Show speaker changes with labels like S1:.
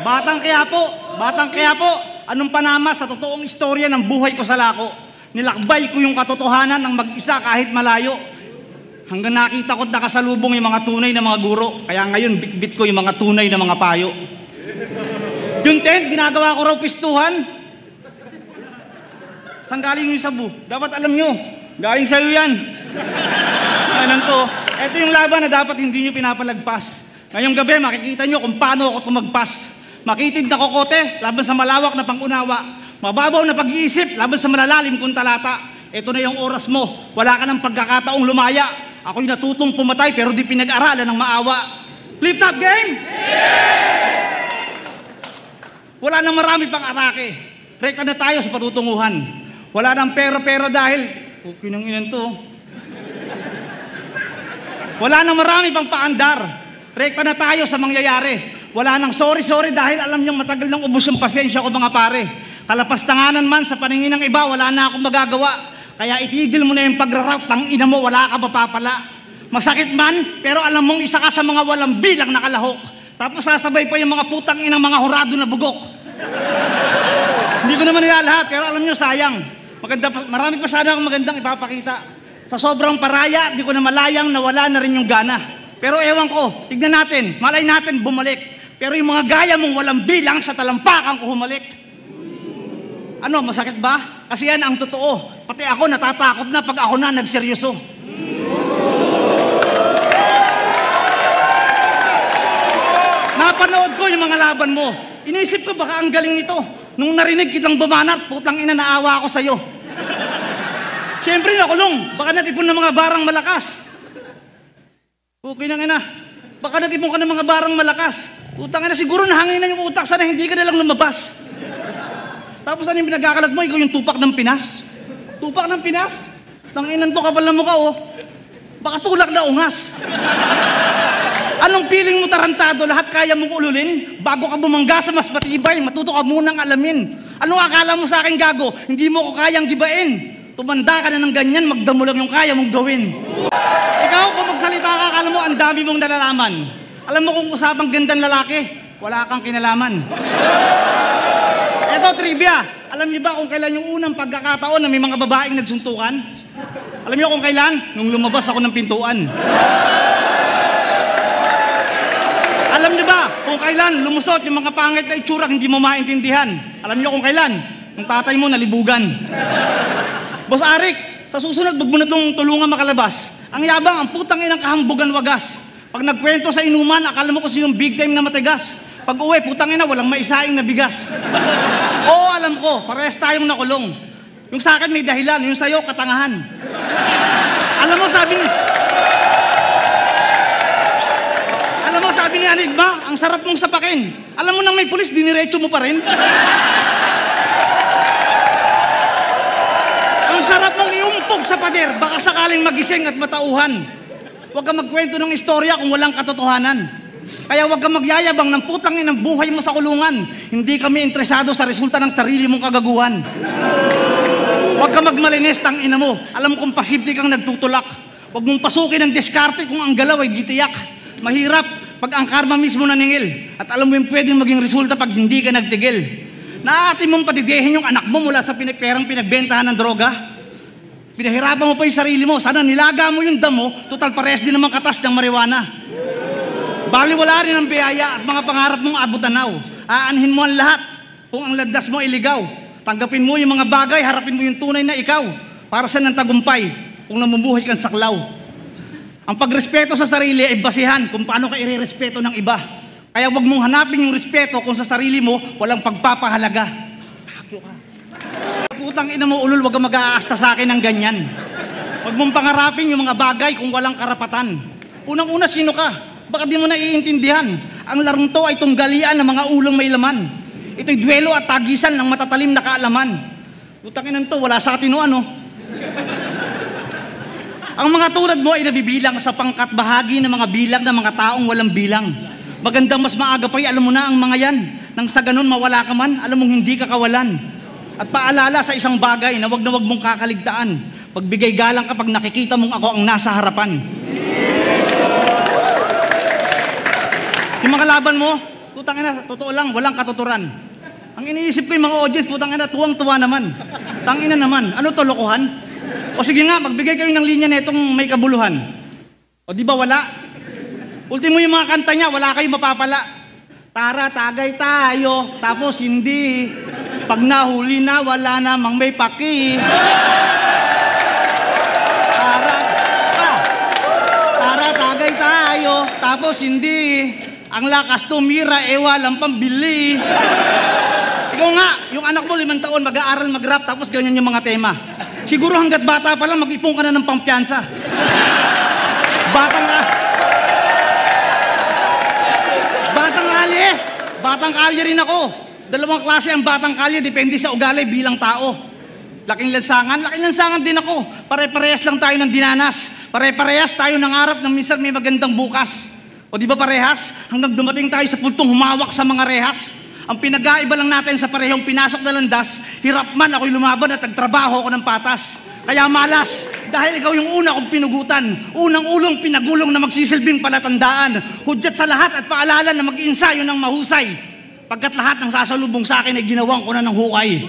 S1: Batang Quiapo, anong panama sa totoong istorya ng buhay ko sa Lako? Nilakbay ko yung katotohanan ng mag-isa kahit malayo. Hanggang nakita ko't nakasalubong yung mga tunay na mga guro. Kaya ngayon, bitbit ko yung mga tunay na mga payo. Yung tent, ginagawa ko raw pistuhan. Saan galing yung sabu? Dapat alam nyo, galing sa'yo yan. Anan to? Ito yung laban na dapat hindi nyo pinapalagpas. Ngayong gabi, makikita nyo kung paano ako tumagpas. Makitid na kokote, laban sa malawak na pangunawa. Mababaw na pag-iisip, laban sa malalalim kong talata. Ito na yung oras mo, wala ka ng pagkakataong lumaya. Ako'y natutong pumatay pero di pinag-aralan ng maawa. Flip top game? Wala nang marami pang atake. Rekta na tayo sa patutunguhan. Wala nang pero dahil okay nang inan to. Wala nang marami pang paandar. Rekta na tayo sa mangyayari. Wala nang sorry dahil alam niyong matagal nang ubos yung pasensya ko mga pare. Kalapastanganan man sa paningin ng iba, wala na akong magagawa. Kaya itigil mo na yung pagrarap, tangina mo, wala ka papapala. Masakit man, pero alam mong isa ka sa mga walang bilang na kalahok. Tapos sasabay pa yung mga putang inang mga hurado na bugok. Hindi ko naman nila lahat, pero alam nyo, sayang. Marami pa sana akong magandang ipapakita. Sa sobrang paraya, di ko na malayang nawala na rin yung gana. Pero ewan ko, tignan natin, malay natin bumalik. Pero yung mga gaya mong walang bilang sa talampakan ko humalik. Ano, masakit ba? Kasi yan ang totoo. Pati ako natatakot na pag ako na nagseryoso. Napanood ko yung mga laban mo. Inisip ko baka ang galing nito. Nung narinig kitang bumanat, putang ina, naawa ako sa'yo. Siyempre nakulong. Baka nag-ipon ng mga barang malakas. Okay na nga na. Baka nag-ipon ka ng mga barang malakas. Putang ina, siguro nahangin na yung utak. Sana hindi ka na lang lumabas. Tapos ano yung pinagkakalat mo? Ikaw yung tupak ng Pinas? Tupak ng Pinas? Tanginan to, kapal na mukha, oh. Baka tulak na ungas. Anong piling mo tarantado? Lahat kaya mong ululin? Bago ka bumangga sa mas matibay, matuto ka munang alamin. Anong akala mo sa akin, gago? Hindi mo ko kayang gibain. Tumanda ka na ng ganyan, magdamo lang yung kaya mong gawin. Ikaw, kung magsalita ka, akala mo ang dami mong nalalaman. Alam mo kung usapang gandang lalaki, wala kang kinalaman. Ito, trivia. Alam niyo ba kung kailan yung unang pagkakataon na may mga babaeng nagsuntukan? Alam niyo kung kailan? Nung lumabas ako ng pintuan. Alam niyo ba kung kailan lumusot yung mga pangit na itsura hindi mo maintindihan? Alam niyo kung kailan? Nung tatay mo nalibugan. Boss Arik, sa susunod, wag mo na itong tulungan makalabas. Ang yabang, ang putang inang kahambugan wagas. Pag nagkwento sa inuman, akala mo kung sinong big time na matigas. Pag uwi, putang ina, walang maisaing na bigas. Oo, alam ko, parehas tayong nakulong. Yung sa akin may dahilan, yung sa'yo, katangahan. Alam mo, sabi ni Anigma, ang sarap mong sapakin. Alam mo nang may pulis, diniretso mo pa rin. Ang sarap mong iumpog sa pader, baka sakaling magising at matauhan. Huwag kang magkwento ng istorya kung walang katotohanan. Kaya huwag kang magyayabang ng putang inang buhay mo sa kulungan. Hindi kami interesado sa resulta ng sarili mong kagaguhan. Huwag kang magmalinis, tang ina mo. Alam mo kung posible kang nagtutulak. Huwag mong pasukin ang diskarte kung ang galaw ay gitiyak. Mahirap pag ang karma mismo naningil. At alam mo yung pwedeng maging resulta pag hindi ka nagtigil. Naaatin mong patidehin yung anak mo mula sa perang pinagbentahan ng droga. Pinahirapan mo pa yung sarili mo. Sana nilaga mo yung damo, total pares din naman katas ng marijuana. Baliwala rin ang biyaya at mga pangarap mong abutanaw. Aanhin mo ang lahat kung ang landas mo iligaw. Tanggapin mo yung mga bagay, harapin mo yung tunay na ikaw. Para sa nang tagumpay kung namumuhay kang saklaw. Ang pagrespeto sa sarili ay basihan kung paano ka irerespeto ng iba. Kaya wag mong hanapin yung respeto kung sa sarili mo walang pagpapahalaga. Hakyo ka. Putang ina mo ulol, wag kang mag-aasta sa akin ng ganyan. Wag mong pangarapin yung mga bagay kung walang karapatan. Unang-una, sino ka? Baka di mo naiintindihan. Ang larong to ay tunggalian ng mga ulong may laman. Ito'y duelo at tagisan ng matatalim na kaalaman. Putangin to, wala sa atin o ano. Ang mga tulad mo ay nabibilang sa pangkat bahagi ng mga bilang ng mga taong walang bilang. Magandang mas maaga pa'y alam mo na ang mga yan. Nang sa ganun mawala ka man, alam mong hindi ka kawalan. At paalala sa isang bagay na wag mong kakaligtaan. Pagbigay galang kapag nakikita mong ako ang nasa harapan. Yung mga laban mo, Putang ina, totoo lang, walang katuturan. Ang iniisip ko yung mga audience, putang ina, tuwang-tuwa naman. Tangina naman, ano to, lokohan? O sige nga, magbigay kayo ng linya na itong may kabuluhan. O di ba wala? Ultimo yung mga kanta niya, wala kayong mapapala. Tara, tagay tayo, tapos hindi. Pag nahuli na, wala namang may paki. Tara, tagay tayo, tapos hindi. Ang lakas tumira, walang pambili. Ikaw nga, yung anak mo 5 taon, mag-aaral mag-rap, tapos ganyan yung mga tema. Siguro hanggat bata pa lang, mag-ipon ka na ng pampiyansa. Batang kalye rin ako. 2 klase ang batang kalye, depende sa ugali bilang tao. Laking lansangan din ako. Pare-parehas lang tayo ng dinanas. Pare-parehas tayo nangarap ng minsan may magandang bukas. O di ba parehas? Hanggang dumating tayo sa puntong humawak sa mga rehas. Ang pinag-aiba lang natin sa parehong pinasok na landas, hirap man ako'y lumaban at nagtrabaho ako ng patas. Kaya malas, dahil ikaw yung una kong pinugutan, unang ulong pinagulong na magsisilbing palatandaan, hudyat sa lahat at paalala na mag-iinsayo ng mahusay. Pagkat lahat ng sasalubong sa akin ay ginawang ko na ng hukay.